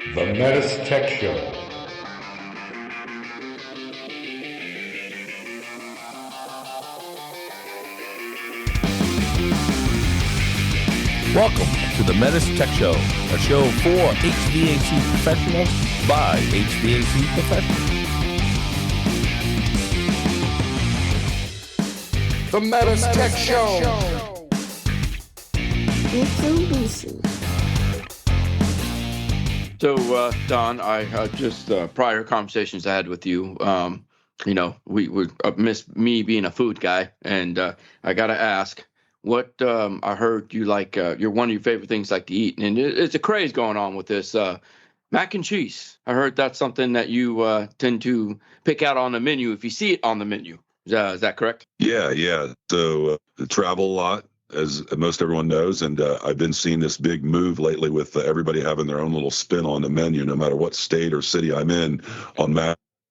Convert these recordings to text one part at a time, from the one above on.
The METUS Tech Show. Welcome to the METUS Tech Show, a show for HVAC professionals by HVAC professionals. The METUS Tech Show. So, Don, I just prior conversations I had with you, we miss me being a food guy, and I got to ask, what I heard you like, you're one of your favorite things like to eat, and it's a craze going on with this mac and cheese. I heard that's something that you tend to pick out on the menu if you see it on the menu. Is that correct? Yeah. So travel a lot, as most everyone knows, and I've been seeing this big move lately with everybody having their own little spin on the menu, no matter what state or city I'm in, on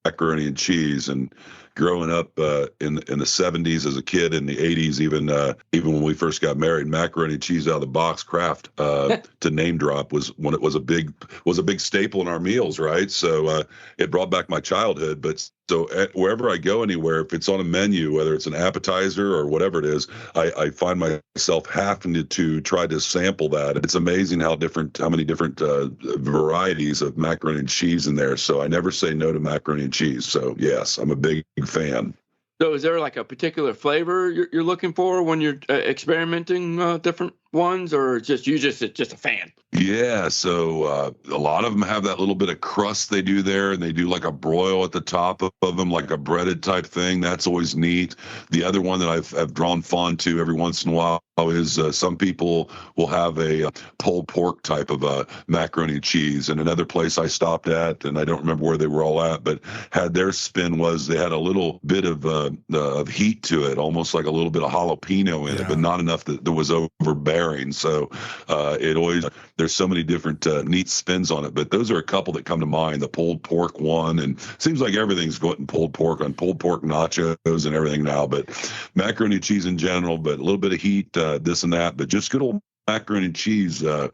macaroni and cheese. And growing up in the 70s as a kid, in the 80s, even when we first got married, macaroni and cheese out of the box, Kraft, to name drop, was when it was a big staple in our meals, right? So it brought back my childhood. But so wherever I go anywhere, if it's on a menu, whether it's an appetizer or whatever it is, I find myself having to try to sample that. It's amazing how many different varieties of macaroni and cheese in there. So I never say no to macaroni and cheese. So yes, I'm a big fan. So is there like a particular flavor you're looking for when you're experimenting different ones, or it's just a fan? Yeah, so a lot of them have that little bit of crust they do there, and they do like a broil at the top of them, like a breaded type thing. That's always neat. The other one that I've drawn fond to every once in a while is some people will have a pulled pork type of macaroni and cheese. And another place I stopped at, and I don't remember where they were all at, but had their spin was they had a little bit of heat to it, almost like a little bit of jalapeno in it, but not enough that was overbearing. So there's so many different neat spins on it, but those are a couple that come to mind. The pulled pork one, and it seems like everything's going pulled pork on pulled pork nachos and everything now, but macaroni and cheese in general, but a little bit of heat, this and that, but just good old macaroni and cheese, I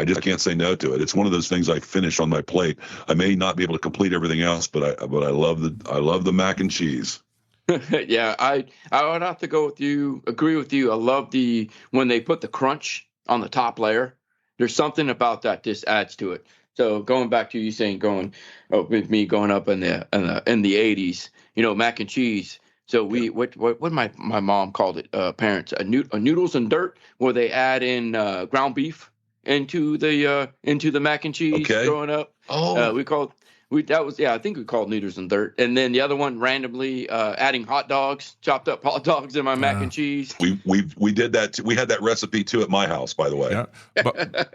just can't say no to it. It's one of those things I finish on my plate. I may not be able to complete everything else, but I love the mac and cheese. Yeah, I would have to agree with you. I love when they put the crunch on the top layer. There's something about that just adds to it. So going back to you saying with me growing up in the 80s, mac and cheese. So what my mom called it, parents, a noodles and dirt, where they add in ground beef into the mac and cheese. Okay. Growing up, I think we called noodles and dirt. And then the other one, randomly adding chopped up hot dogs in my mac and cheese. We did that too. We had that recipe too at my house, by the way.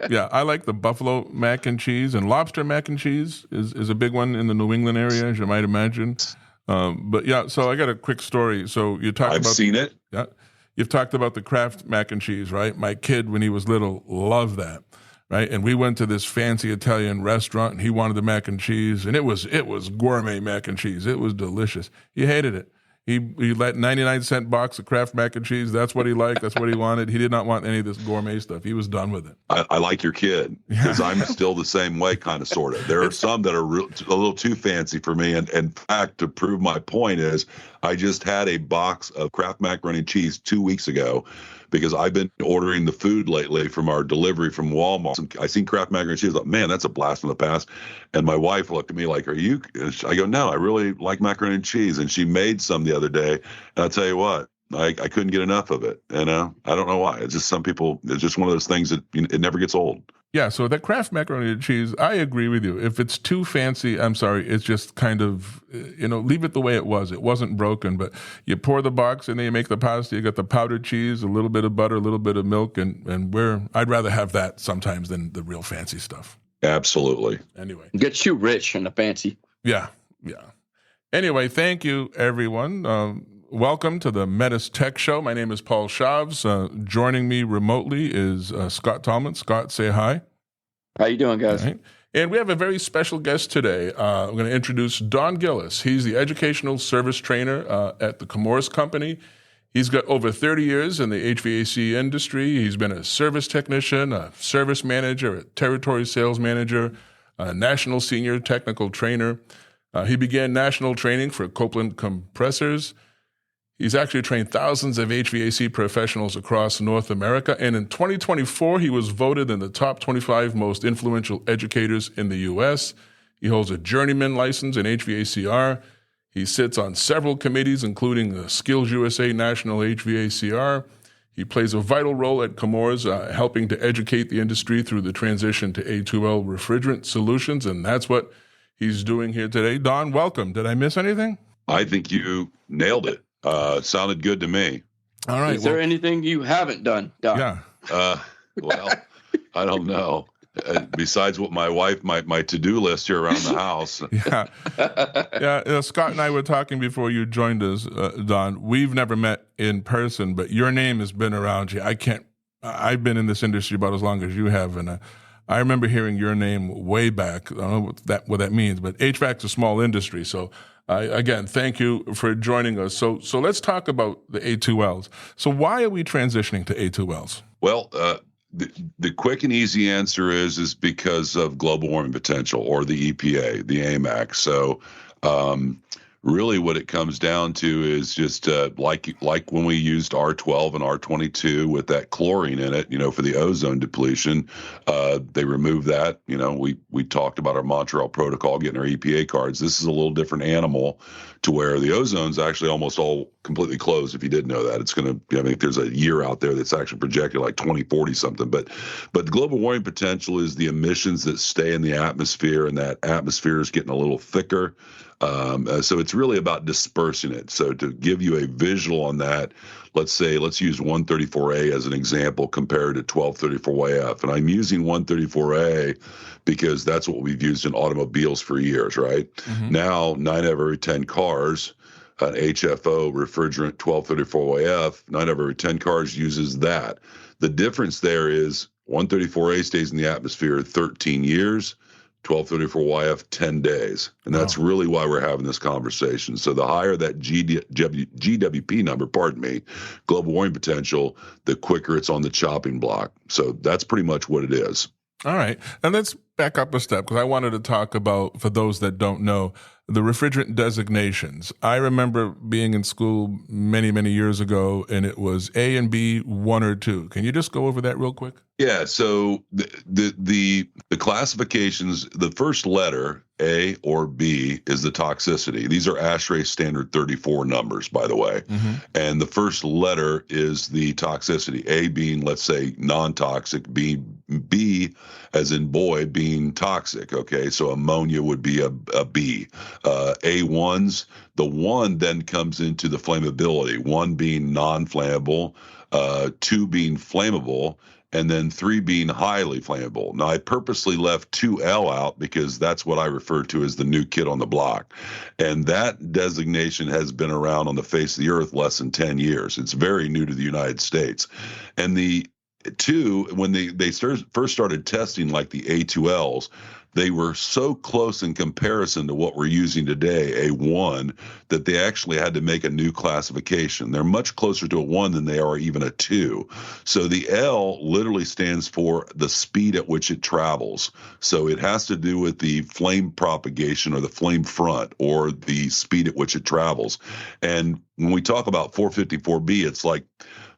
Yeah, I like the buffalo mac and cheese, and lobster mac and cheese is a big one in the New England area, as you might imagine. So I got a quick story. So I've seen it. Yeah, you've talked about the Kraft mac and cheese, right? My kid, when he was little, loved that, right? And we went to this fancy Italian restaurant, and he wanted the mac and cheese, and it was gourmet mac and cheese. It was delicious. He hated it. He let 99-cent box of Kraft mac and cheese. That's what he liked. That's what he wanted. He did not want any of this gourmet stuff. He was done with it. I like your kid, because I'm still the same way, kind of, sort of. There are some that are a little too fancy for me. And in fact, to prove my point is, I just had a box of Kraft macaroni and cheese 2 weeks ago, because I've been ordering the food lately from our delivery from Walmart. I seen Kraft macaroni and cheese. Like, man, that's a blast from the past. And my wife looked at me like, "Are you?" I go, "No, I really like macaroni and cheese." And she made some the other day. And I'll tell you what, I couldn't get enough of it. I don't know why. It's just some people. It's just one of those things that it never gets old. Yeah, so that Kraft macaroni and cheese, I agree with you. If it's too fancy, I'm sorry, it's just kind of, leave it the way it was. It wasn't broken, but you pour the box and then you make the pasta. You got the powdered cheese, a little bit of butter, a little bit of milk, and I'd rather have that sometimes than the real fancy stuff. Absolutely. Anyway. It gets too rich and fancy. Yeah. Anyway, thank you, everyone. Welcome to the METUS Tech Show. My name is Paul Shavs. Joining me remotely is Scott Tallman. Scott, say hi. How you doing, guys? Right. And we have a very special guest today. I'm going to introduce Don Gillis. He's the educational service trainer at the Chemours Company. He's got over 30 years in the HVAC industry. He's been a service technician, a service manager, a territory sales manager, a national senior technical trainer. He began national training for Copeland compressors. He's actually trained thousands of HVAC professionals across North America. And in 2024, he was voted in the top 25 most influential educators in the U.S. He holds a journeyman license in HVACR. He sits on several committees, including the Skills USA National HVACR. He plays a vital role at Chemours, helping to educate the industry through the transition to A2L refrigerant solutions. And that's what he's doing here today. Don, welcome. Did I miss anything? I think you nailed it. Sounded good to me. All right. Is there anything you haven't done, Doc? Yeah. Well, I don't know. Besides what my wife, my to-do list here around the house. Yeah. Scott and I were talking before you joined us, Don. We've never met in person, but your name has been around here. I've been in this industry about as long as you have, and I remember hearing your name way back. I don't know what that means, but HVAC's a small industry, so again, thank you for joining us. So let's talk about the A2Ls. So why are we transitioning to A2Ls? Well, the quick and easy answer is because of global warming potential, or the EPA, the AMAC. So really what it comes down to is just like when we used R12 and R22 with that chlorine in it, for the ozone depletion, they removed that. We talked about our Montreal Protocol, getting our EPA cards. This is a little different animal, to where the ozone's actually almost all completely closed. If you didn't know that, it's going to, if there's a year out there that's actually projected like 2040 something, but the global warming potential is the emissions that stay in the atmosphere, and that atmosphere is getting a little thicker. So it's really about dispersing it. So to give you a visual on that, let's use 134A as an example compared to 1234YF. And I'm using 134A because that's what we've used in automobiles for years, right? Mm-hmm. Now, 9 out of every 10 cars, an HFO refrigerant 1234YF, 9 out of every 10 cars uses that. The difference there is 134A stays in the atmosphere 13 years, 1234YF 10 days. And that's really why we're having this conversation. So the higher that GWP number, global warming potential, the quicker it's on the chopping block. So that's pretty much what it is. All right. And let's back up a step, because I wanted to talk about, for those that don't know, the refrigerant designations. I remember being in school many, many years ago, and it was A and B, 1 or 2. Can you just go over that real quick? Yeah. So the classifications, the first letter, A or B, is the toxicity. These are ASHRAE standard 34 numbers, by the way. Mm-hmm. And the first letter is the toxicity. A being, let's say, non-toxic, B as in boy, being toxic. Okay. So ammonia would be a B. A1s, the 1 then comes into the flammability, 1 being non-flammable, 2 being flammable, and then 3 being highly flammable. Now, I purposely left 2L out because that's what I refer to as the new kid on the block. And that designation has been around on the face of the earth less than 10 years. It's very new to the United States. And the 2, when they first started testing like the A2Ls, they were so close in comparison to what we're using today, A1, that they actually had to make a new classification. They're much closer to a 1 than they are even a 2. So the L literally stands for the speed at which it travels. So it has to do with the flame propagation, or the flame front, or the speed at which it travels. And when we talk about 454B, it's like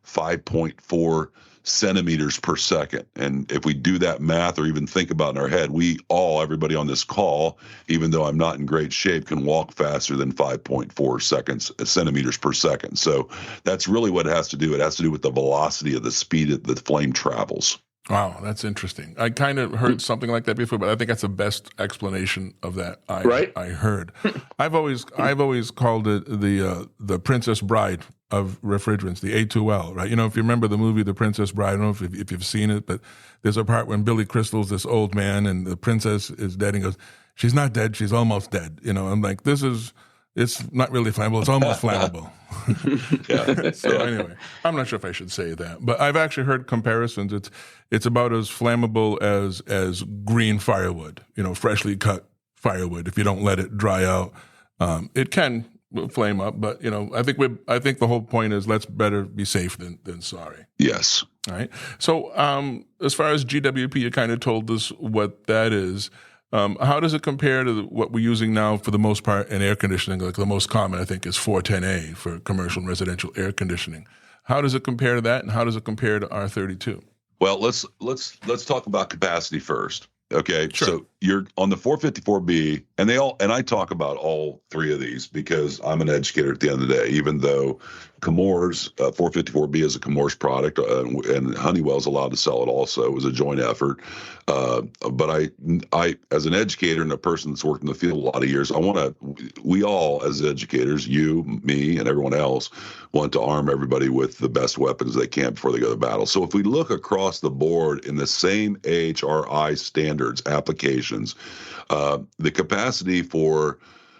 5.4 centimeters per second. And if we do that math, or even think about in our head, everybody on this call, even though I'm not in great shape, can walk faster than 5.4 centimeters per second. So that's really what it has to do. It has to do with the velocity of the speed that the flame travels. Wow, that's interesting. I kind of heard something like that before, but I think that's the best explanation of that I heard. I've always called it the Princess Bride of refrigerants, the A2L, right? If you remember the movie The Princess Bride, I don't know if you've seen it, but there's a part when Billy Crystal's this old man and the princess is dead, and he goes, "She's not dead, she's almost dead." I'm like, it's not really flammable, it's almost flammable. Yeah. So anyway, I'm not sure if I should say that, but I've actually heard comparisons. It's about as flammable as green firewood, freshly cut firewood. If you don't let it dry out, it can flame up. But I think the whole point is, let's better be safe than sorry. Yes. All right. So as far as GWP, you kind of told us what that is. How does it compare to what we're using now for the most part in air conditioning? Like the most common, I think, is 410A for commercial and residential air conditioning. How does it compare to that, and how does it compare to R32? Well, let's talk about capacity first. Okay, Sure. so you're on the 454B, and I talk about all three of these because I'm an educator at the end of the day. Even though Chemours 454B is a Chemours product, and Honeywell's allowed to sell it also. It was a joint effort. But I, as an educator and a person that's worked in the field a lot of years, we all as educators, you, me, and everyone else, want to arm everybody with the best weapons they can before they go to battle. So if we look across the board in the same AHRI standards applications, the capacity for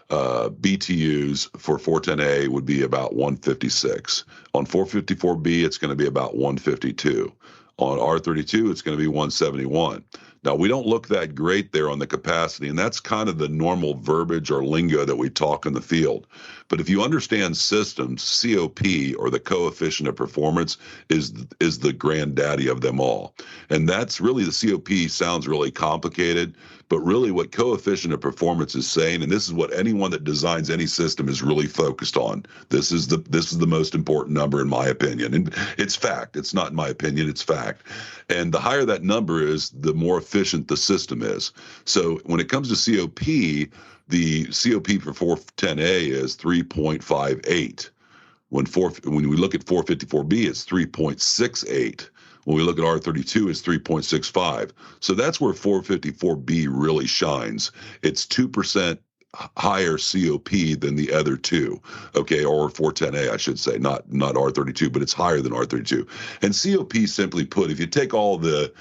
BTUs for 410A would be about 156. On 454B, it's going to be about 152. On R32, it's going to be 171. Now, we don't look that great there on the capacity, and that's kind of the normal verbiage or lingo that we talk in the field. But if you understand systems, COP, or the coefficient of performance, is the granddaddy of them all. And that's really, the COP sounds really complicated, but really what coefficient of performance is saying, and this is what anyone that designs any system is really focused on. This is the most important number in my opinion. And it's fact. It's not in my opinion, it's fact. And the higher that number is, the more efficient the system is. So when it comes to COP, the COP for 410A is 3.58. When we look at 454B, it's 3.68. When we look at R32, it's 3.65. So that's where 454B really shines. It's 2% higher COP than the other two, okay, or 410A, I should say, not R32, but it's higher than R32. And COP, simply put, if you take all the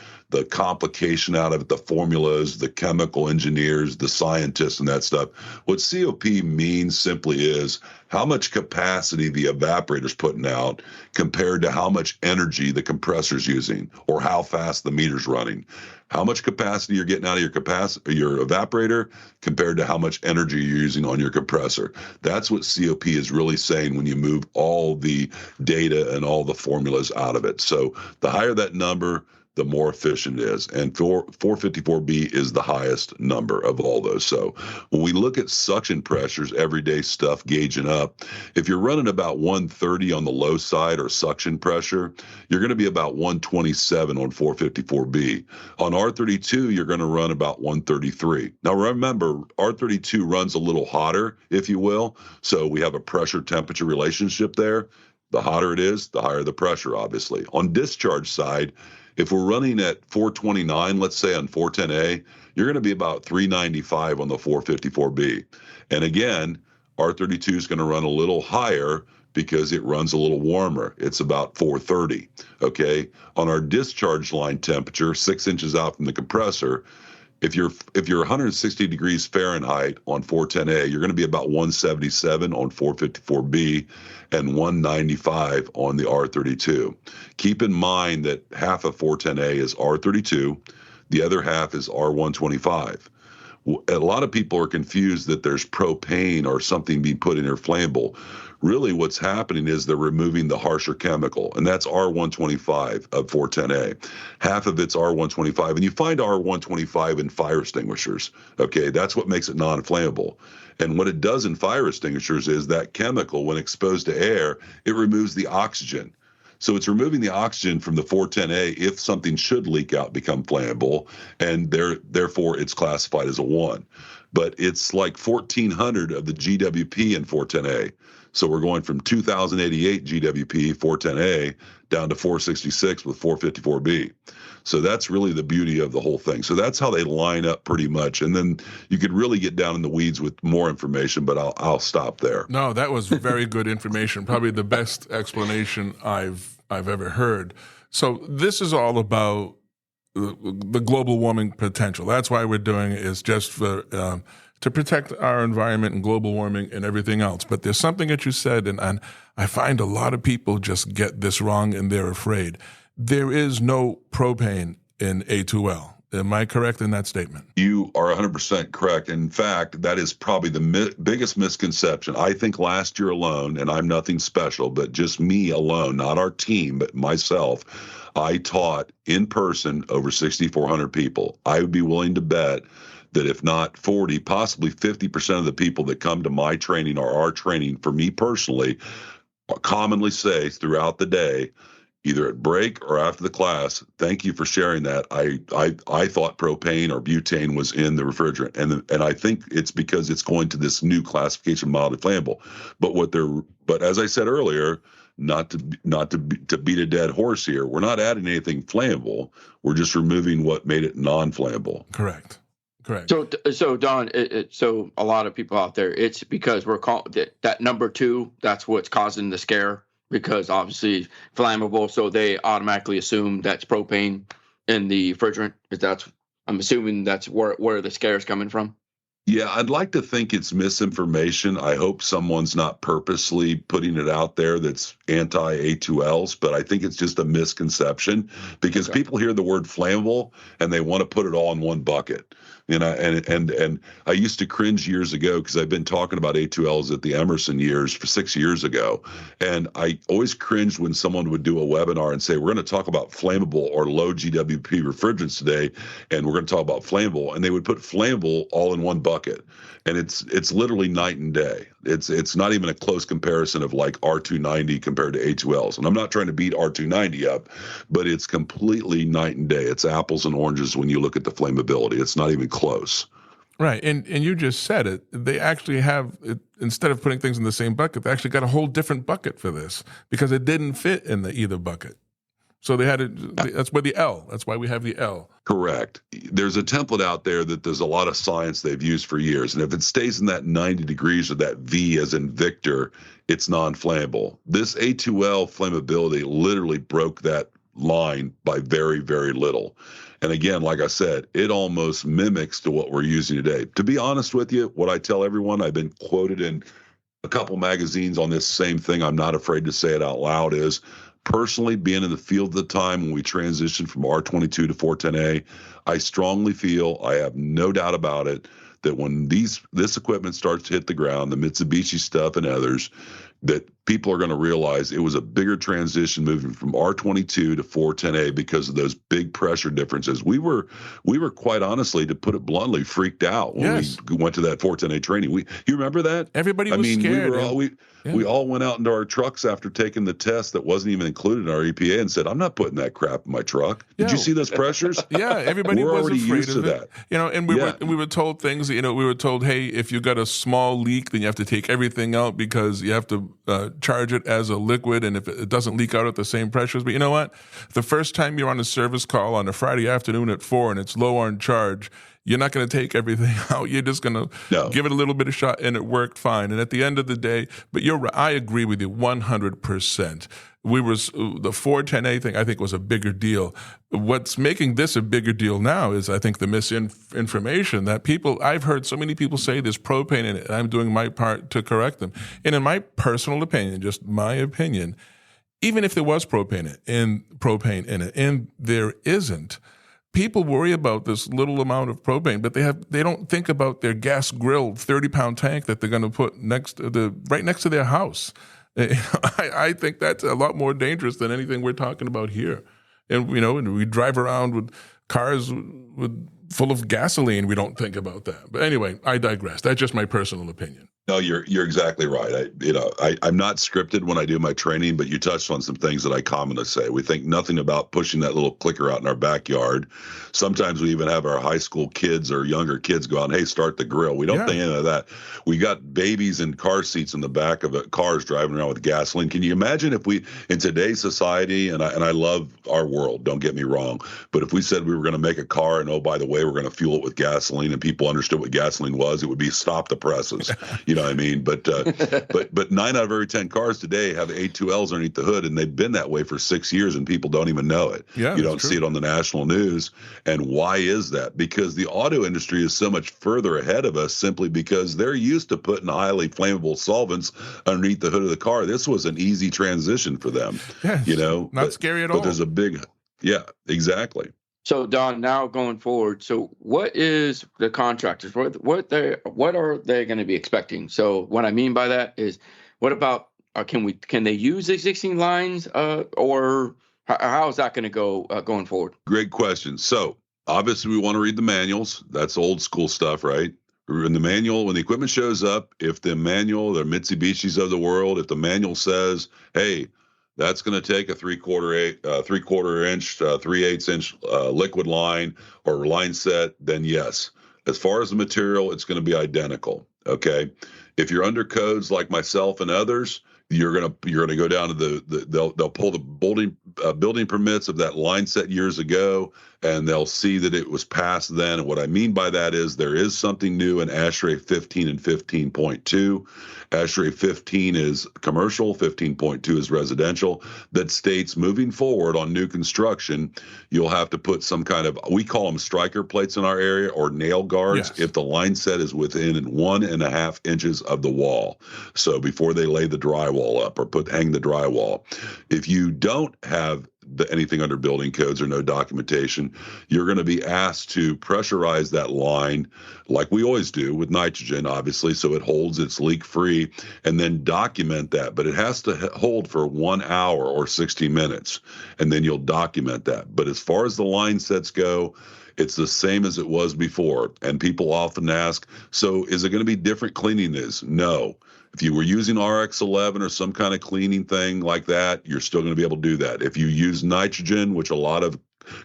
complication out of it, the formulas, the chemical engineers, the scientists, and that stuff, what COP means simply is how much capacity the evaporator's putting out compared to how much energy the compressor's using, or how fast the meter's running. How much capacity you're getting out of your evaporator compared to how much energy you're using on your compressor. That's what COP is really saying when you move all the data and all the formulas out of it. So the higher that number, the more efficient it is. And 454B is the highest number of all those. So when we look at suction pressures, everyday stuff gauging up, if you're running about 130 on the low side or suction pressure, you're going to be about 127 on 454B. On R32, you're going to run about 133. Now remember, R32 runs a little hotter, if you will. So we have a pressure temperature relationship there. The hotter it is, the higher the pressure, obviously. On discharge side, if we're running at 429, let's say on 410A, you're going to be about 395 on the 454B. And again, R32 is going to run a little higher because it runs a little warmer. It's about 430, okay? On our discharge line temperature, 6 inches out from the compressor, if you're 160 degrees Fahrenheit on 410A, you're going to be about 177 on 454B and 195 on the R32. Keep in mind that half of 410A is R32, the other half is R125. A lot of people are confused that there's propane or something being put in there flammable. Really what's happening is they're removing the harsher chemical, and that's R125 of 410A. Half of it's R125, and you find R125 in fire extinguishers, okay? That's what makes it non-flammable. And what it does in fire extinguishers is that chemical, when exposed to air, it removes the oxygen. So it's removing the oxygen from the 410A if something should leak out, become flammable, and therefore it's classified as a 1. But it's like 1,400 of the GWP in 410A. So we're going from 2,088 GWP 410A down to 466 with 454B. So that's really the beauty of the whole thing. So that's how they line up pretty much. And then you could really get down in the weeds with more information, but I'll stop there. No, that was very good information. Probably the best explanation I've ever heard. So this is all about the global warming potential. That's why we're doing it, is just for to protect our environment and global warming and everything else. But there's something that you said, and I find a lot of people just get this wrong and they're afraid. There is no propane in A2L. Am I correct in that statement? You are 100% correct. In fact, that is probably the biggest misconception. I think last year alone, and I'm nothing special, but just me alone, not our team, but myself, I taught in person over 6,400 people. I would be willing to bet that if not 40, possibly 50% of the people that come to my training or our training, for me personally, commonly say throughout the day, either at break or after the class, thank you for sharing that. I thought propane or butane was in the refrigerant, and I think it's because it's going to this new classification, mildly flammable. But as I said earlier, not to beat a dead horse here, we're not adding anything flammable. We're just removing what made it non-flammable. Correct. So Don, so a lot of people out there, it's because we're calling that number 2. That's what's causing the scare, because obviously flammable. So they automatically assume that's propane in the refrigerant. I'm assuming that's where the scare is coming from. Yeah, I'd like to think it's misinformation. I hope someone's not purposely putting it out there that's anti-A2Ls, but I think it's just a misconception because people hear the word flammable and they want to put it all in one bucket. And I used to cringe years ago because I've been talking about A2Ls at the Emerson years for 6 years ago. And I always cringed when someone would do a webinar and say, we're going to talk about flammable or low GWP refrigerants today, and we're going to talk about flammable. And they would put flammable all in one bucket. And it's literally night and day. It's not even a close comparison of like R290 compared to A2Ls. And I'm not trying to beat R290 up, but it's completely night and day. It's apples and oranges when you look at the flammability. It's not even close. Right. And you just said it. They actually have, instead of putting things in the same bucket, they actually got a whole different bucket for this because it didn't fit in the either bucket. So they had that's why the L. That's why we have the L. Correct. There's a template out there that there's a lot of science they've used for years. And if it stays in that 90 degrees or that V as in Victor, it's non-flammable. This A2L flammability literally broke that line by very, very little. And again, like I said, it almost mimics to what we're using today. To be honest with you, what I tell everyone, I've been quoted in a couple magazines on this same thing. I'm not afraid to say it out loud is, personally, being in the field at the time when we transitioned from R22 to 410A, I strongly feel, I have no doubt about it, that when this equipment starts to hit the ground, the Mitsubishi stuff and others, that people are going to realize it was a bigger transition moving from R22 to 410A because of those big pressure differences. We were quite honestly, to put it bluntly, freaked out when we went to that 410A training. You remember that? Everybody was scared. We all went out into our trucks after taking the test that wasn't even included in our EPA and said, I'm not putting that crap in my truck. Did you see those pressures? Yeah, everybody we're was already afraid used of to it. that. And we were told things, we were told, hey, if you got a small leak, then you have to take everything out because you have to charge it as a liquid, and if it doesn't leak out at the same pressures. But you know what? The first time you're on a service call on a Friday afternoon at 4 and it's low on charge, you're not going to take everything out. You're just going to give it a little bit of shot, and it worked fine. And at the end of the day, but you're right. I agree with you 100%. The 410A thing, I think, was a bigger deal. What's making this a bigger deal now is, I think, the misinformation that I've heard so many people say there's propane in it, and I'm doing my part to correct them. And in my personal opinion, just my opinion, even if there was propane in it, and there isn't, people worry about this little amount of propane, but they don't think about their gas grill 30-pound tank that they're going to put right next to their house. I think that's a lot more dangerous than anything we're talking about here. And and we drive around with cars full of gasoline. We don't think about that. But anyway, I digress. That's just my personal opinion. No, you're exactly right. I'm not scripted when I do my training, but you touched on some things that I commonly say. We think nothing about pushing that little clicker out in our backyard. Sometimes we even have our high school kids or younger kids go out and, hey, start the grill. We don't think any of that. We got babies in car seats in the back of cars driving around with gasoline. Can you imagine if we, in today's society, and I love our world, don't get me wrong, but if we said we were going to make a car and, oh, by the way, we're going to fuel it with gasoline, and people understood what gasoline was, it would be stop the presses. You know what I mean? But 9 out of every 10 cars today have A2Ls underneath the hood, and they've been that way for 6 years, and people don't even know it. You don't see it on the national news. And why is that? Because the auto industry is so much further ahead of us simply because they're used to putting highly flammable solvents underneath the hood of the car. This was an easy transition for them. Not scary at all. But there's a big, exactly. So Don, now going forward, so what is the contractors? What are they going to be expecting? So what I mean by that is, what about can they use existing lines, or how is that going to go going forward? Great question. So Obviously, we want to read the manuals. That's old school stuff, right? In the manual, when the equipment shows up, if the manual, the Mitsubishis of the world, if the manual says, hey, that's going to take a 3/4 inch, 3/8 inch liquid line or line set, then yes. As far as the material, it's going to be identical. Okay. If you're under codes like myself and others, you're gonna go down to they'll pull the building permits of that line set years ago, and they'll see that it was passed then. And what I mean by that is there is something new in ASHRAE 15 and 15.2. ASHRAE 15 is commercial, 15.2 is residential, that states moving forward on new construction, you'll have to put some kind of, we call them striker plates in our area, or nail guards, if the line set is within 1.5 inches of the wall. So before they lay the drywall up or hang the drywall. If you don't have anything under building codes or no documentation, you're going to be asked to pressurize that line like we always do with nitrogen, obviously, so it holds, it's leak free, and then document that. But it has to hold for 1 hour or 60 minutes, and then you'll document that. But as far as the line sets go, it's the same as it was before. And people often ask, so is it going to be different cleaning this? No. If you were using RX11 or some kind of cleaning thing like that, you're still going to be able to do that. If you use nitrogen, which a lot of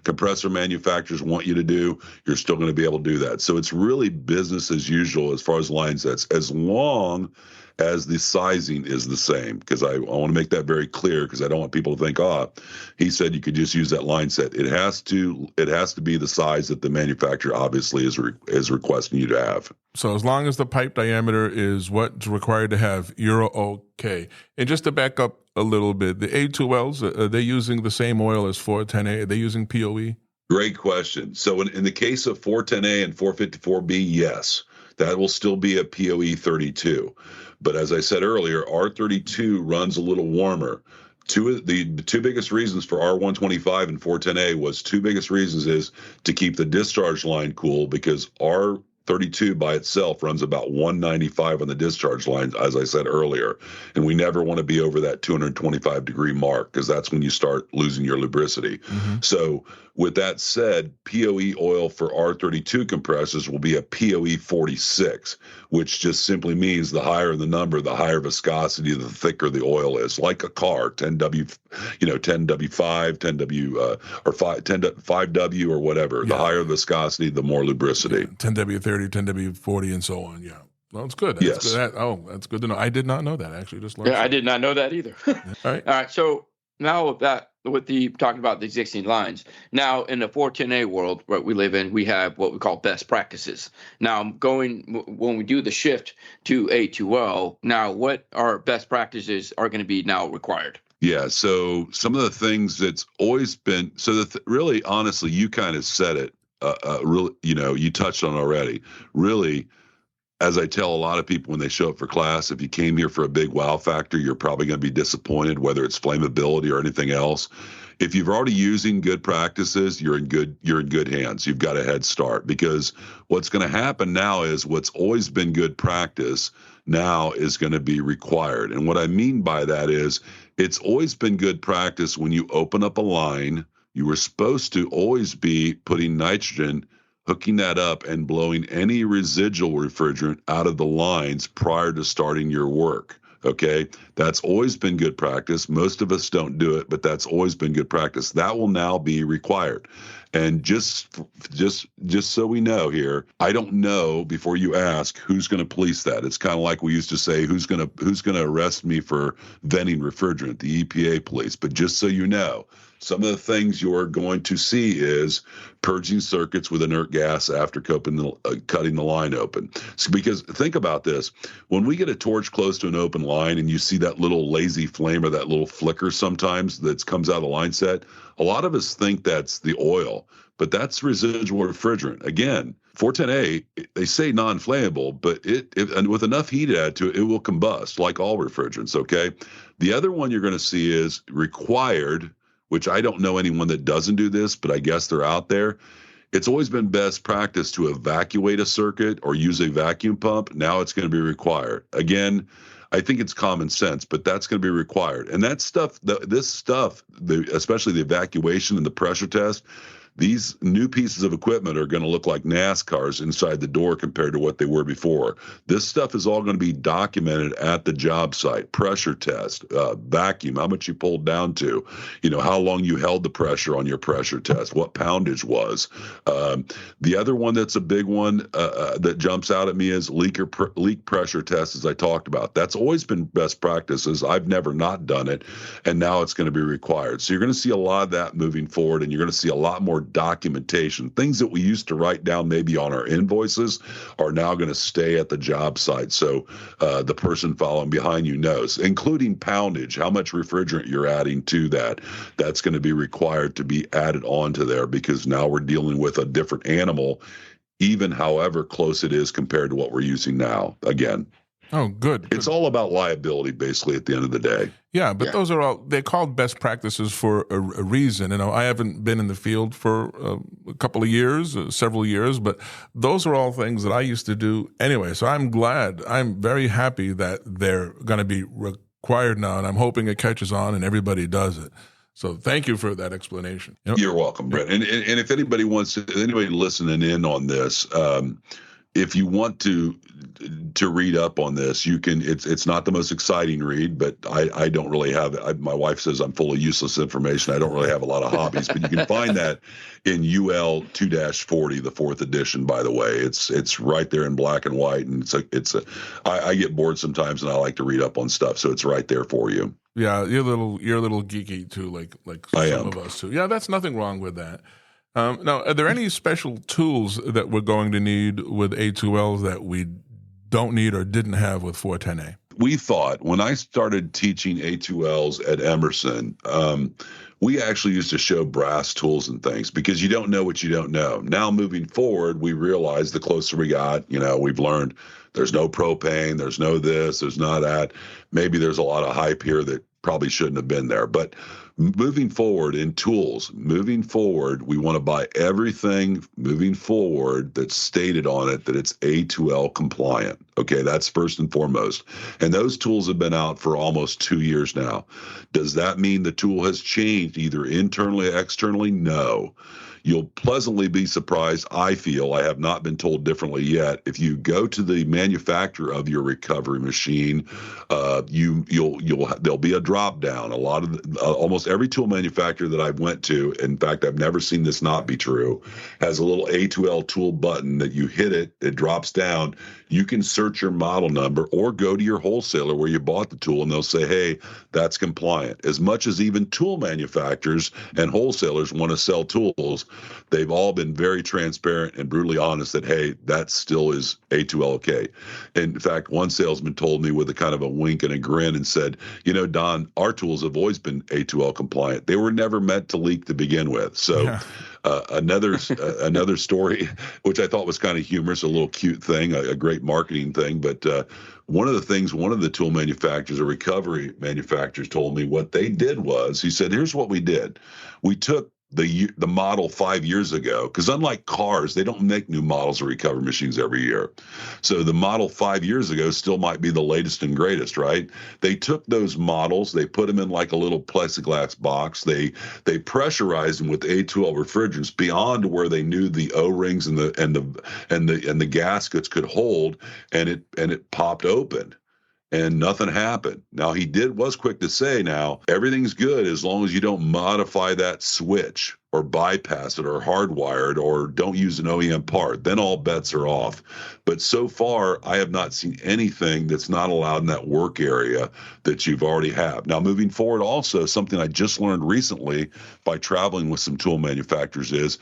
compressor manufacturers want you to do, you're still going to be able to do that. So it's really business as usual as far as line sets, as long as the sizing is the same, because I want to make that very clear, because I don't want people to think, he said you could just use that line set. It has to be the size that the manufacturer obviously is requesting you to have. So as long as the pipe diameter is what's required to have, you're okay. And just to back up a little bit, the A2Ls, are they using the same oil as 410A? Are they using POE? Great question. So in the case of 410A and 454B, yes, that will still be a POE 32. But as I said earlier, R32 runs a little warmer. The two biggest reasons for R125 and 410A was two biggest reasons is to keep the discharge line cool, because R32 by itself runs about 195 on the discharge line, as I said earlier. And we never want to be over that 225 degree mark, because that's when you start losing your lubricity. Mm-hmm. So with that said, POE oil for R32 compressors will be a POE 46, which just simply means the higher the number, the higher viscosity, the thicker the oil is. Like a car, 10W, 10W5, 10W or 5W or whatever. Yeah. The higher viscosity, the more lubricity. 10W30, 10W40, and so on. Yeah. Well, it's good. That's good. That's good to know. I did not know that. Actually, just learned. Yeah, I did not know that either. All right. All right. So now talking about the existing lines. Now in the 410A world where we live in, we have what we call best practices. Now when we do the shift to A2L, now what our best practices are going to be now required? Yeah. So some of the things that's always been, really, honestly, you kind of said it, really, you touched on already. Really, as I tell a lot of people when they show up for class, if you came here for a big wow factor, you're probably going to be disappointed, whether it's flammability or anything else. If you've already using good practices, you're in good hands. You've got a head start, because what's going to happen now is what's always been good practice now is going to be required. And what I mean by that is it's always been good practice when you open up a line, you were supposed to always be putting nitrogen, hooking that up and blowing any residual refrigerant out of the lines prior to starting your work. Okay, that's always been good practice. Most of us don't do it, but that's always been good practice. That will now be required. And just so we know here, I don't know, before you ask, who's going to police that. It's kind of like we used to say, who's going to arrest me for venting refrigerant, the EPA police. But just so you know, some of the things you're going to see is purging circuits with inert gas after cutting the line open. So, because think about this, when we get a torch close to an open line and you see that little lazy flame or that little flicker sometimes that comes out of the line set, a lot of us think that's the oil, but that's residual refrigerant. Again, 410A, they say non-flammable, but and with enough heat added to it, it will combust like all refrigerants, okay? The other one you're going to see is required, which I don't know anyone that doesn't do this, but I guess they're out there. It's always been best practice to evacuate a circuit or use a vacuum pump. Now it's going to be required. Again, I think it's common sense, but that's going to be required. And that stuff, especially the evacuation and the pressure test, these new pieces of equipment are going to look like NASCARs inside the door compared to what they were before. This stuff is all going to be documented at the job site. Pressure test, vacuum, how much you pulled down to, how long you held the pressure on your pressure test, what poundage was. The other one that's a big one that jumps out at me is leak pressure test, as I talked about. That's always been best practices. I've never not done it, and now it's going to be required. So you're going to see a lot of that moving forward, and you're going to see a lot more documentation. Things that we used to write down maybe on our invoices are now going to stay at the job site, so the person following behind you knows, including poundage, how much refrigerant you're adding to that. That's going to be required to be added onto there, because now we're dealing with a different animal, even however close it is compared to what we're using now. Again, oh, good. It's all about liability, basically, at the end of the day. Yeah, but those are all, they're called best practices for a reason. I haven't been in the field for a couple of years, several years, but those are all things that I used to do anyway. So I'm very happy that they're going to be required now, and I'm hoping it catches on and everybody does it. So thank you for that explanation. You're welcome, Brett. And if anybody listening in on this, if you want to read up on this, you can. It's not the most exciting read, but I don't really have. My wife says I'm full of useless information. I don't really have a lot of hobbies, but you can find that in UL 2-40, the 4th edition. By the way, it's right there in black and white, and I get bored sometimes, and I like to read up on stuff, so it's right there for you. Yeah, you're a little geeky too, like some of us too. Yeah, that's nothing wrong with that. Now, are there any special tools that we're going to need with A2Ls that we don't need or didn't have with 410A? We thought, when I started teaching A2Ls at Emerson, we actually used to show brass tools and things, because you don't know what you don't know. Now, moving forward, we realize the closer we got, we've learned there's no propane, there's no this, there's not that. Maybe there's a lot of hype here that probably shouldn't have been there. But moving forward in tools, we want to buy everything moving forward that's stated on it that it's A2L compliant. Okay, that's first and foremost. And those tools have been out for almost 2 years now. Does that mean the tool has changed either internally or externally? No. You'll pleasantly be surprised. I feel, I have not been told differently yet. If you go to the manufacturer of your recovery machine, there'll be a drop down. Almost every tool manufacturer that I've went to, in fact, I've never seen this not be true, has a little A2L tool button that you hit it drops down. You can search your model number or go to your wholesaler where you bought the tool, and they'll say, hey, that's compliant. As much as even tool manufacturers and wholesalers want to sell tools, they've all been very transparent and brutally honest that, hey, that still is A2L okay. In fact, one salesman told me with a kind of a wink and a grin and said, Don, our tools have always been A2L compliant. They were never meant to leak to begin with. So yeah. Another story, which I thought was kind of humorous, a little cute thing, a great marketing thing. But one of the tool manufacturers or recovery manufacturers told me what they did was, he said, here's what we did. We took the model 5 years ago, because unlike cars, they don't make new models of recovery machines every year. So the model 5 years ago still might be the latest and greatest, right? They took those models, they put them in like a little plexiglass box. They pressurized them with A2L refrigerants beyond where they knew the O-rings and the gaskets could hold, and it popped open. And nothing happened. Now, he was quick to say, now, everything's good as long as you don't modify that switch or bypass it or hardwire it or don't use an OEM part. Then all bets are off. But so far, I have not seen anything that's not allowed in that work area that you've already have. Now, moving forward, also, something I just learned recently by traveling with some tool manufacturers is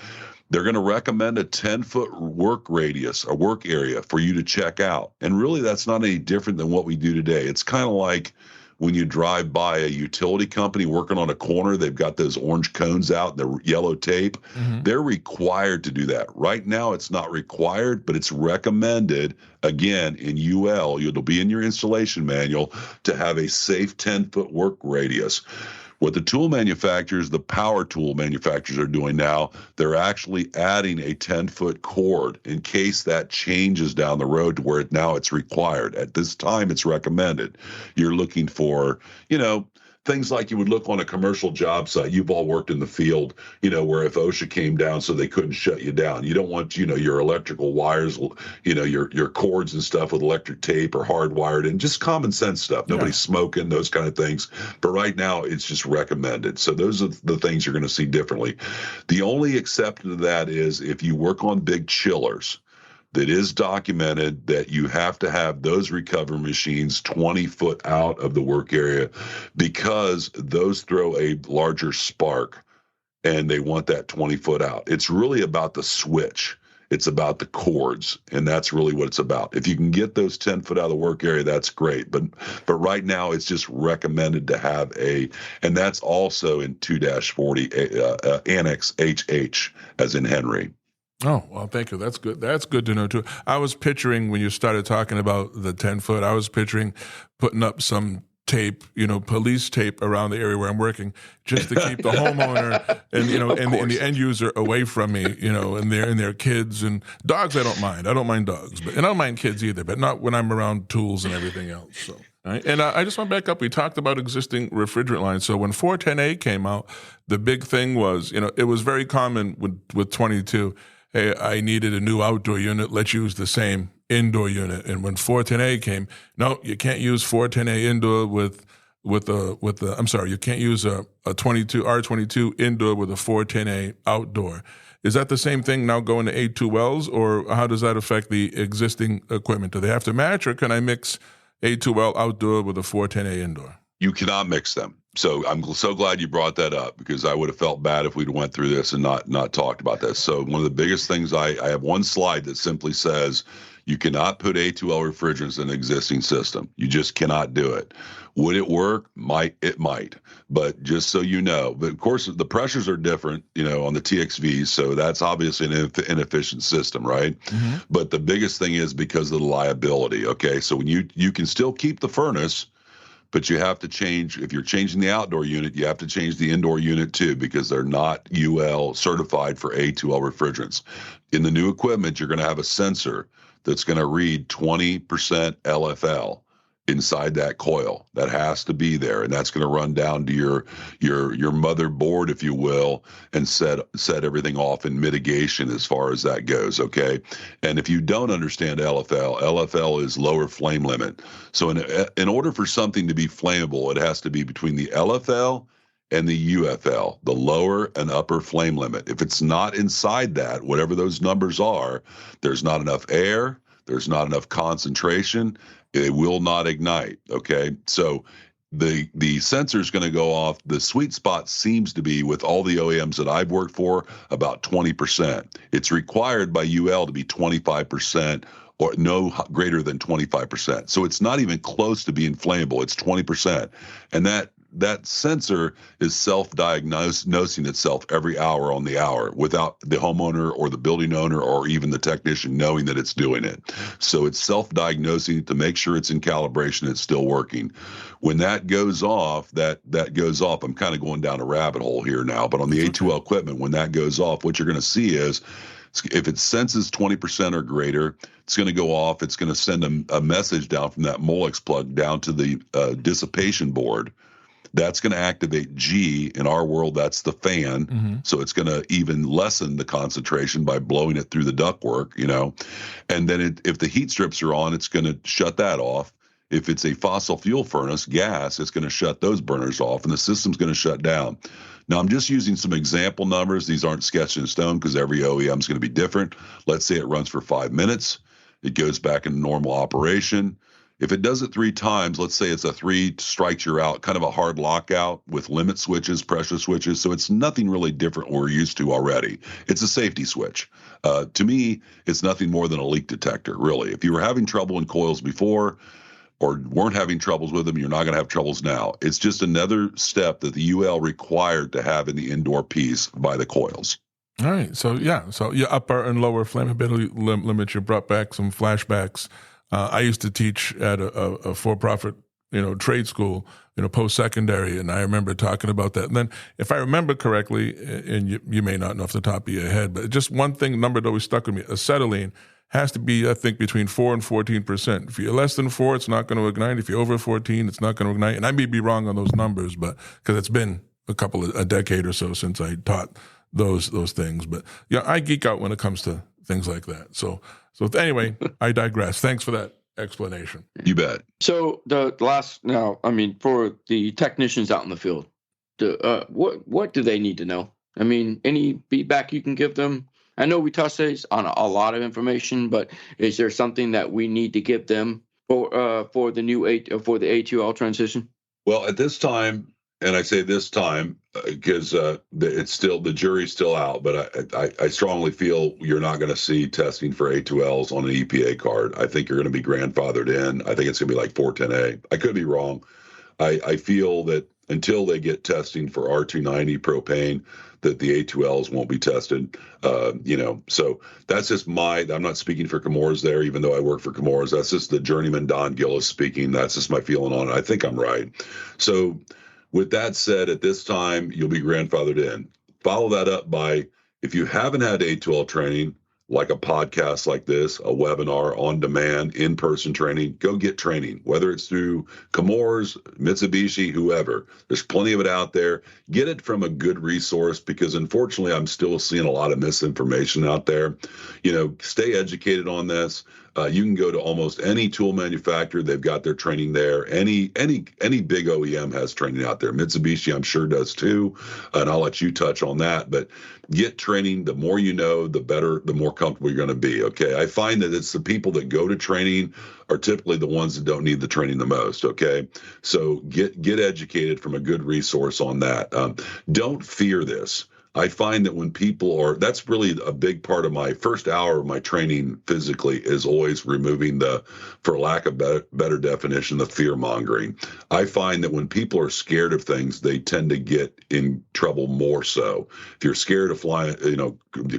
they're going to recommend a 10-foot work radius, a work area for you to check out. And really, that's not any different than what we do today. It's kind of like when you drive by a utility company working on a corner, they've got those orange cones out, the yellow tape. Mm-hmm. They're required to do that. Right now, it's not required, but it's recommended, again, in UL. It'll be in your installation manual to have a safe 10-foot work radius. What the tool manufacturers, the power tool manufacturers are doing now, they're actually adding a 10-foot cord in case that changes down the road to where now it's required. At this time, it's recommended. You're looking for, things like you would look on a commercial job site. You've all worked in the field, where if OSHA came down so they couldn't shut you down, you don't want, your electrical wires, your cords and stuff with electric tape or hardwired, and just common sense stuff. Nobody's smoking, those kind of things. But right now it's just recommended. So those are the things you're going to see differently. The only exception to that is if you work on big chillers. That is documented that you have to have those recovery machines 20 foot out of the work area because those throw a larger spark and they want that 20 foot out. It's really about the switch. It's about the cords, and that's really what it's about. If you can get those 10 foot out of the work area, that's great. But right now, it's just recommended to have and that's also in 2-40 Annex HH, as in Henry. Oh, well, thank you. That's good. That's good to know, too. I was picturing, when you started talking about the 10-foot, I was picturing putting up some tape, police tape around the area where I'm working, just to keep the homeowner and the end user away from me, and their kids and dogs. I don't mind. I don't mind dogs, and I don't mind kids either, but not when I'm around tools and everything else. So, right? And I just went back up. We talked about existing refrigerant lines. So when 410A came out, the big thing was, it was very common with 22. Hey, I needed a new outdoor unit. Let's use the same indoor unit. And when 410A came, no, you can't use 410A indoor you can't use a R22 indoor with a 410A outdoor. Is that the same thing now going to A2Ls, or how does that affect the existing equipment? Do they have to match, or can I mix A2L outdoor with a 410A indoor? You cannot mix them. So I'm so glad you brought that up, because I would have felt bad if we'd went through this and not talked about this. So one of the biggest things, I have one slide that simply says you cannot put A2L refrigerants in an existing system. You just cannot do it. Would it work? It might. But just so you know, but of course the pressures are different, on the TXVs. So that's obviously an inefficient system, right? Mm-hmm. But the biggest thing is because of the liability. Okay, so when you can still keep the furnace, but you have to change, if you're changing the outdoor unit, you have to change the indoor unit too, because they're not UL certified for A2L refrigerants. In the new equipment, you're going to have a sensor that's going to read 20% LFL inside that coil. That has to be there, and that's going to run down to your motherboard, if you will, and set everything off in mitigation as far as that goes. Okay, and if you don't understand LFL is lower flame limit. So in order for something to be flammable, it has to be between the LFL and the UFL, the lower and upper flame limit. If it's not inside that, whatever those numbers are, there's not enough air, there's not enough concentration, it will not ignite. Okay, so the sensor is going to go off. The sweet spot seems to be, with all the OEMs that I've worked for, about 20%. It's required by UL to be 25%, or no greater than 25%. So it's not even close to being flammable. It's 20%, and that sensor is self-diagnosing itself every hour on the hour without the homeowner or the building owner or even the technician knowing that it's doing it. So it's self-diagnosing to make sure it's in calibration, it's still working. When that goes off, that goes off. I'm kind of going down a rabbit hole here now, but on the A2L equipment, when that goes off, what you're going to see is, if it senses 20% or greater, it's going to go off. It's going to send a message down from that Molex plug down to the dissipation board. That's going to activate G. In our world, that's the fan. Mm-hmm. So it's going to even lessen the concentration by blowing it through the ductwork, And then if the heat strips are on, it's going to shut that off. If it's a fossil fuel furnace, gas, it's going to shut those burners off, and the system's going to shut down. Now, I'm just using some example numbers. These aren't sketched in stone because every OEM is going to be different. Let's say it runs for 5 minutes. It goes back into normal operation. If it does it 3 times, let's say it's a 3 strikes you're out, kind of a hard lockout with limit switches, pressure switches. So it's nothing really different we're used to already. It's a safety switch. To me, it's nothing more than a leak detector, really. If you were having trouble in coils before or weren't having troubles with them, you're not going to have troubles now. It's just another step that the UL required to have in the indoor piece by the coils. All right. So your upper and lower flammability limits, you brought back some flashbacks. I used to teach at a for-profit, trade school, post-secondary, and I remember talking about that. And then, if I remember correctly, and you may not know off the top of your head, but just one number that always stuck with me: acetylene has to be, I think, between 4 and 14%. If you're less than 4, it's not going to ignite. If you're over 14, it's not going to ignite. And I may be wrong on those numbers, but because it's been a decade or so since I taught those things. But yeah, I geek out when it comes to things like that. So anyway, I digress. Thanks for that explanation. You bet. So the last now, I mean, for the technicians out in the field, what do they need to know? I mean, any feedback you can give them? I know we touched on a lot of information, but is there something that we need to give them for the A2L transition? Well, at this time, and I say this time because it's still, the jury's still out, but I strongly feel you're not going to see testing for A2Ls on an EPA card. I think you're going to be grandfathered in. I think it's going to be like 410A. I could be wrong. I feel that until they get testing for R290 propane, that the A2Ls won't be tested. So that's just I'm not speaking for Chemours there, even though I work for Chemours. That's just the journeyman Don Gillis speaking. That's just my feeling on it. I think I'm right. So with that said, at this time, you'll be grandfathered in. Follow that up by, if you haven't had A2L training, like a podcast like this, a webinar, on demand, in-person training, go get training, whether it's through Chemours, Mitsubishi, whoever. There's plenty of it out there. Get it from a good resource, because unfortunately, I'm still seeing a lot of misinformation out there. Stay educated on this. You can go to almost any tool manufacturer. They've got their training there. Any big OEM has training out there. Mitsubishi, I'm sure, does too. And I'll let you touch on that. But get training. The more you know, the better, the more comfortable you're going to be. Okay. I find that it's the people that go to training are typically the ones that don't need the training the most. Okay. So get educated from a good resource on that. Don't fear this. I find that when people that's really a big part of my first hour of my training physically, is always removing for lack of better definition, the fear mongering. I find that when people are scared of things, they tend to get in trouble more so. If you're scared of flying,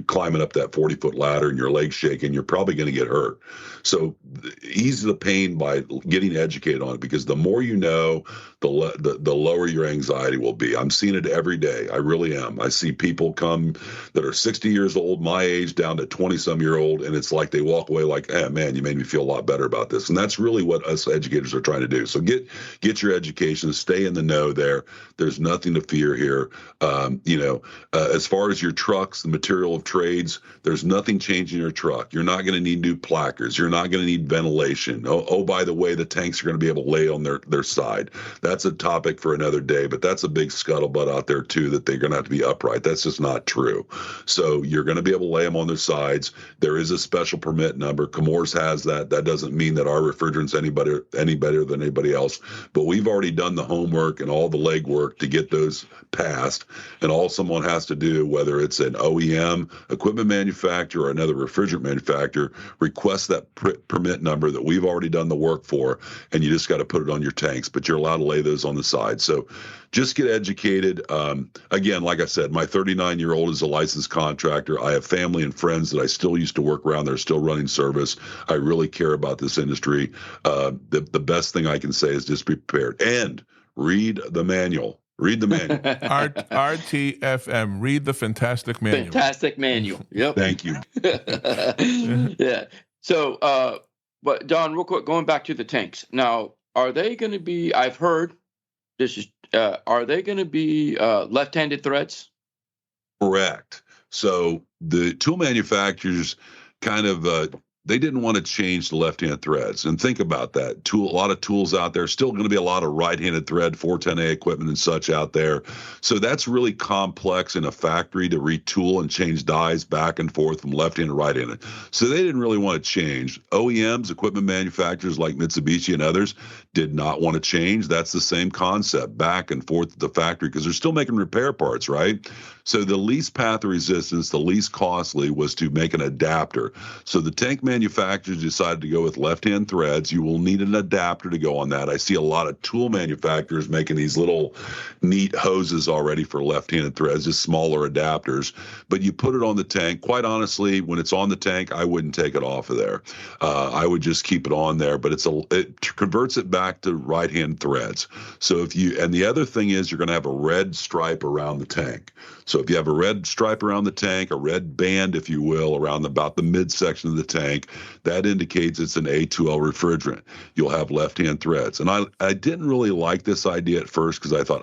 climbing up that 40-foot ladder and your legs shaking, you're probably going to get hurt. So ease the pain by getting educated on it, because the more you know, the lower your anxiety will be. I'm seeing it every day. I really am. I see people come that are 60 years old, my age, down to 20-some-year-old, and it's like they walk away like, hey, man, you made me feel a lot better about this. And that's really what us educators are trying to do. So get your education, stay in the know there. There's nothing to fear here. As far as your trucks, the material of trades, there's nothing changing your truck. You're not going to need new placards. You're not going to need ventilation. Oh, by the way, the tanks are going to be able to lay on their side. That's a topic for another day, but that's a big scuttlebutt out there too, that they're going to have to be upright. That's just not true. So you're going to be able to lay them on their sides. There is a special permit number. Chemours has that. That doesn't mean that our refrigerant's any better than anybody else, but we've already done the homework and all the legwork to get those passed. And all someone has to do, whether it's an OEM, equipment manufacturer, or another refrigerant manufacturer, request that permit number that we've already done the work for, and you just got to put it on your tanks, but you're allowed to lay those on the side. So just get educated. Again, like I said, my 39-year-old is a licensed contractor. I have family and friends that I still used to work around. They're still running service. I really care about this industry. The best thing I can say is just be prepared and read the manual. Read the manual. RTFM. Read the fantastic manual. Fantastic manual. Yep. Thank you. Yeah. So, but Don, real quick, going back to the tanks. Now, are they going to be? I've heard this is. Are they going to be left-handed threads? Correct. So the tool manufacturers kind of they didn't want to change the left-hand threads. And think about that. A lot of tools out there, still going to be a lot of right-handed thread, 410A equipment and such out there. So that's really complex in a factory to retool and change dies back and forth from left-handed to right-handed. So they didn't really want to change. OEMs, equipment manufacturers like Mitsubishi and others, did not want to change. That's the same concept, back and forth to the factory, because they're still making repair parts, right? So the least path of resistance, the least costly, was to make an adapter. So the tank manufacturers decided to go with left-hand threads. You will need an adapter to go on that. I see a lot of tool manufacturers making these little neat hoses already for left-handed threads, just smaller adapters. But you put it on the tank. Quite honestly, when it's on the tank, I wouldn't take it off of there. I would just keep it on there. But it converts it back to right-hand threads. So and the other thing is, you're going to have a red stripe around the tank. So if you have a red stripe around the tank, a red band, if you will, around about the midsection of the tank, tank, that indicates it's an A2L refrigerant. You'll have left-hand threads. And I didn't really like this idea at first because I thought,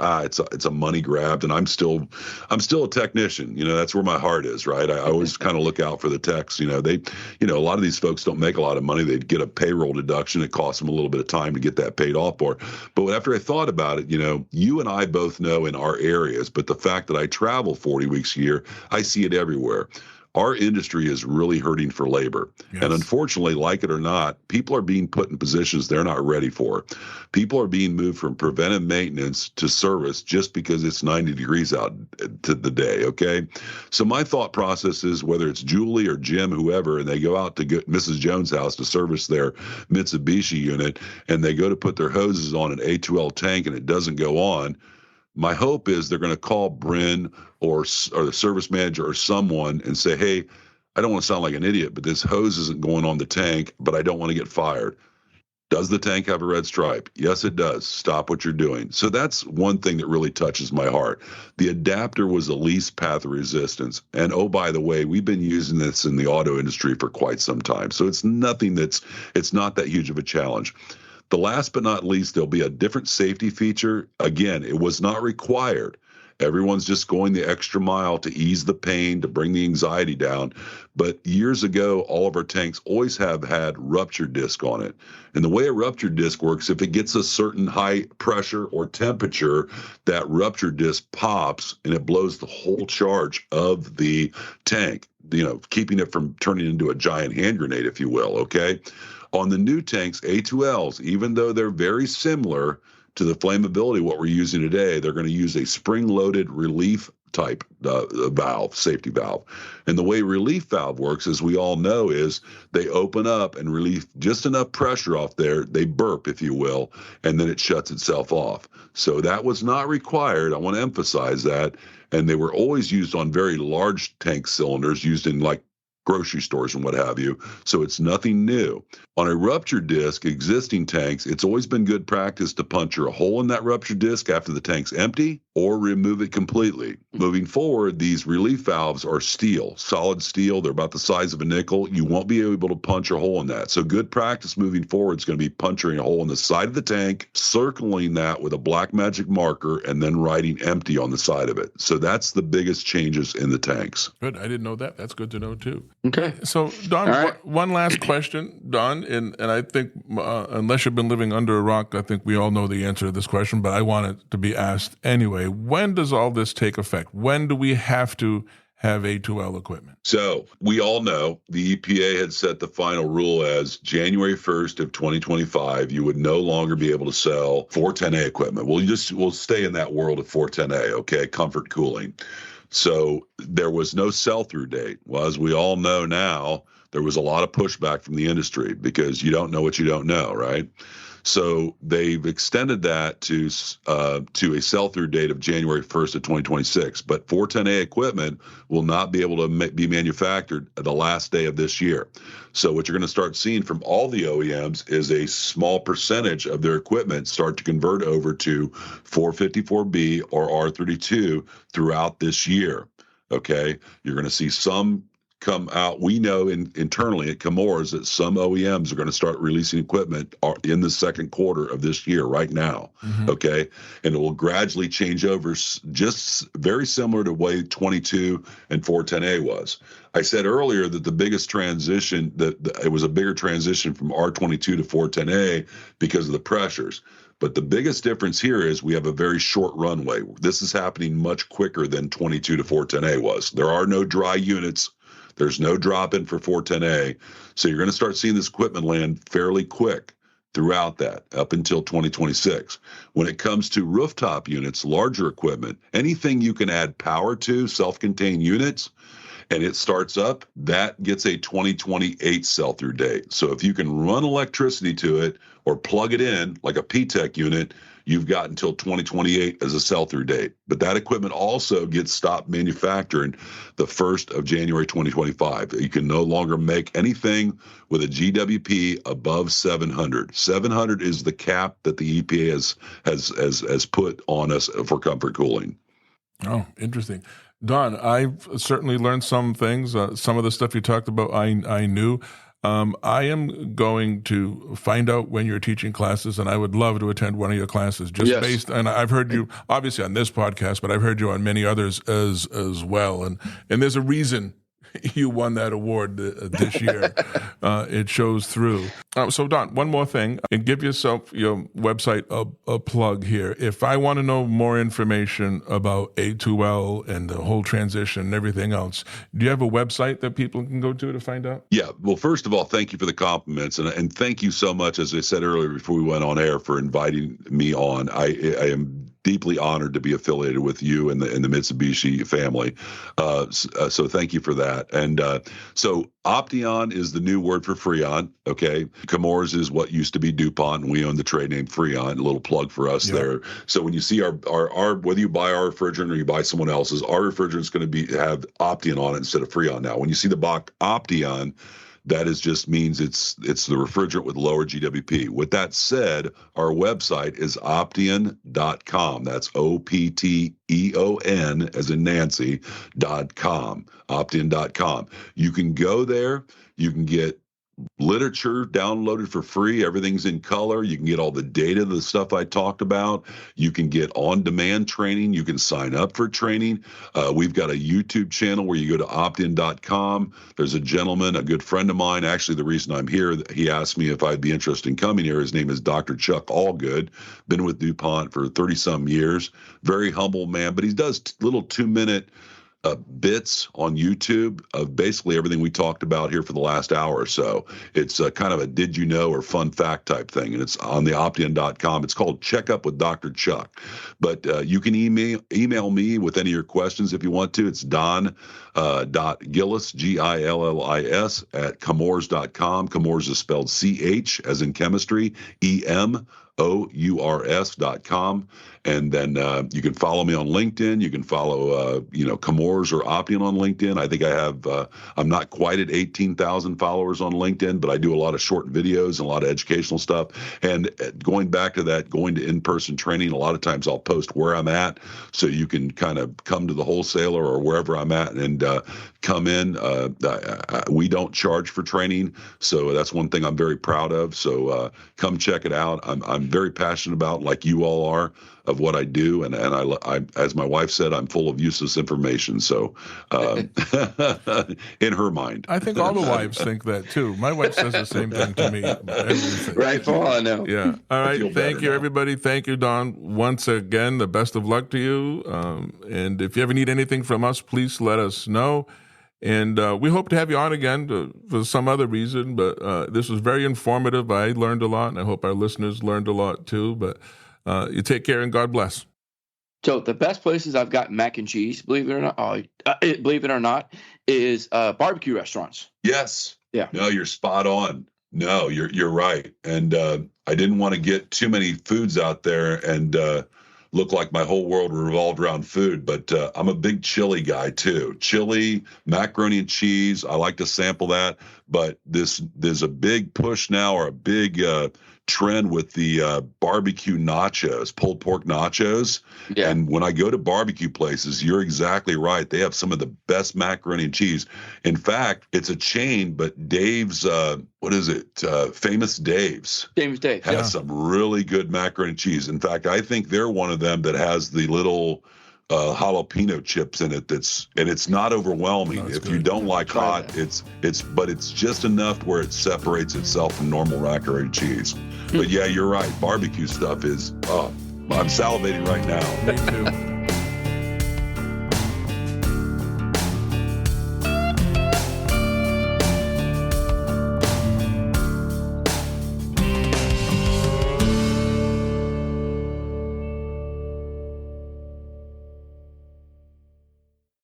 it's a money grab, and I'm still a technician. That's where my heart is, right? I always kind of look out for the techs. A lot of these folks don't make a lot of money. They'd get a payroll deduction. It costs them a little bit of time to get that paid off for. But after I thought about it, you and I both know in our areas, but the fact that I travel 40 weeks a year, I see it everywhere. Our industry is really hurting for labor. Yes. And unfortunately, like it or not, people are being put in positions they're not ready for. People are being moved from preventive maintenance to service just because it's 90 degrees out to the day, okay? So my thought process is whether it's Julie or Jim, whoever, and they go out to Mrs. Jones' house to service their Mitsubishi unit, and they go to put their hoses on an A2L tank and it doesn't go on, my hope is they're going to call Bryn or the service manager or someone and say, hey, I don't want to sound like an idiot, but this hose isn't going on the tank, but I don't want to get fired. Does the tank have a red stripe? Yes, it does. Stop what you're doing. So that's one thing that really touches my heart. The adapter was the least path of resistance. And oh, by the way, we've been using this in the auto industry for quite some time. So it's not that huge of a challenge. The last but not least, there'll be a different safety feature. Again, it was not required. Everyone's just going the extra mile to ease the pain, to bring the anxiety down. But years ago, all of our tanks always have had rupture disc on it. And the way a rupture disc works, if it gets a certain high pressure or temperature, that rupture disc pops and it blows the whole charge of the tank, keeping it from turning into a giant hand grenade, if you will, okay? On the new tanks, A2Ls, even though they're very similar to the flammability, what we're using today, they're going to use a spring-loaded relief type valve, safety valve. And the way relief valve works, as we all know, is they open up and relieve just enough pressure off there, they burp, if you will, and then it shuts itself off. So that was not required. I want to emphasize that. And they were always used on very large tank cylinders, used in like grocery stores and what have you. So it's nothing new. On a rupture disc, existing tanks, it's always been good practice to puncture a hole in that rupture disc after the tank's empty or remove it completely. Moving forward, these relief valves are steel, solid steel. They're about the size of a nickel. You won't be able to punch a hole in that. So good practice moving forward is going to be puncturing a hole in the side of the tank, circling that with a black magic marker, and then writing empty on the side of it. So that's the biggest changes in the tanks. Good. I didn't know that. That's good to know too. Okay. So, Don, right. One last question, Don, and I think unless you've been living under a rock, I think we all know the answer to this question, but I want it to be asked anyway. When does all this take effect? When do we have to have A2L equipment? So we all know the EPA had set the final rule as January 1st of 2025, you would no longer be able to sell 410A equipment. We'll stay in that world of 410A, okay, comfort cooling. So there was no sell-through date. Well, as we all know now, there was a lot of pushback from the industry because you don't know what you don't know, right? So they've extended that to a sell-through date of January 1st of 2026. But 410A equipment will not be able to be manufactured the last day of this year. So what you're going to start seeing from all the OEMs is a small percentage of their equipment start to convert over to 454B or R32 throughout this year. Okay, you're going to see some come out. We know internally at Chemours that some OEMs are going to start releasing equipment in the second quarter of this year right now. Mm-hmm. Okay. And it will gradually change over, just very similar to way 22 and 410A was. I said earlier that the biggest transition, it was a bigger transition from R22 to 410A because of the pressures. But the biggest difference here is we have a very short runway. This is happening much quicker than 22 to 410A was. There are no dry units. There's no drop-in for 410A. So you're going to start seeing this equipment land fairly quick throughout that up until 2026. When it comes to rooftop units, larger equipment, anything you can add power to, self-contained units, and it starts up, that gets a 2028 sell-through date. So if you can run electricity to it or plug it in like a P-Tech unit, you've got until 2028 as a sell-through date. But that equipment also gets stopped manufacturing the 1st of January 2025. You can no longer make anything with a GWP above 700. 700 is the cap that the EPA has put on us for comfort cooling. Oh, interesting. Don, I've certainly learned some things. Some of the stuff you talked about, I knew. I am going to find out when you're teaching classes, and I would love to attend one of your classes. Just based, and I've heard you obviously on this podcast, but I've heard you on many others as well. And there's a reason you won that award this year. It shows through. So, Don, one more thing, and give yourself your website a plug here. If I want to know more information about A2L and the whole transition and everything else, do you have a website that people can go to find out? Yeah. Well, first of all, thank you for the compliments, and thank you so much, as I said earlier before we went on air, for inviting me on. I am deeply honored to be affiliated with you and the Mitsubishi family. So thank you for that. And so Opteon is the new word for Freon. Okay. Chemours is what used to be DuPont, and we own the trade name Freon. A little plug for us there. So when you see our whether you buy our refrigerant or you buy someone else's, our refrigerant is going to have Opteon on it instead of Freon now. When you see the box Opteon, that is just means it's the refrigerant with lower GWP. With that said, our website is opteon.com. That's OPTEON as in Nancy.com. Opteon.com. You can go there. You can get literature downloaded for free. Everything's in color. You can get all the data, the stuff I talked about. You can get on-demand training. You can sign up for training. We've got a YouTube channel where you go to optin.com. There's a gentleman, a good friend of mine. Actually, the reason I'm here, he asked me if I'd be interested in coming here. His name is Dr. Chuck Allgood. Been with DuPont for 30-some years. Very humble man, but he does little 2-minute bits on YouTube of basically everything we talked about here for the last hour or so. It's kind of a did you know or fun fact type thing, and it's on the opteon.com. It's called Check Up with Dr. Chuck. But you can email me with any of your questions if you want to. It's Don Gillis, Gillis, at Chemours.com. Chemours is spelled CH as in chemistry, EMOURS.com. And then you can follow me on LinkedIn. You can follow, Chemours or Opteon on LinkedIn. I think I have, I'm not quite at 18,000 followers on LinkedIn, but I do a lot of short videos and a lot of educational stuff. And going back to that, going to in-person training, a lot of times I'll post where I'm at so you can kind of come to the wholesaler or wherever I'm at and come in. We don't charge for training, so that's one thing I'm very proud of. So come check it out. I'm very passionate about, like you all are, of what I do, and I, as my wife said, I'm full of useless information. So, in her mind, I think all the wives think that too. My wife says the same thing to me. Right, for all I know. Yeah. All right. Thank you, everybody. Thank you, Don. Once again, the best of luck to you. And if you ever need anything from us, please let us know. And we hope to have you on again for some other reason. But this was very informative. I learned a lot, and I hope our listeners learned a lot too. But you take care and God bless. So the best places I've got mac and cheese, believe it or not, is barbecue restaurants. Yes. Yeah. No, you're spot on. No, you're right. And I didn't want to get too many foods out there and look like my whole world revolved around food, but I'm a big chili guy too. Chili, macaroni and cheese. I like to sample that, but there's a big push now, or a big trend with the barbecue nachos, pulled pork nachos. Yeah. And when I go to barbecue places, you're exactly right. They have some of the best macaroni and cheese. In fact, it's a chain, but Dave's, Famous Dave's. Famous Dave's has some really good macaroni and cheese. In fact, I think they're one of them that has the little jalapeno chips in it. It's not overwhelming. If good. You don't like hot, it's just enough where it separates itself from normal macaroni cheese. But yeah, you're right. Barbecue stuff is, I'm salivating right now. Me too.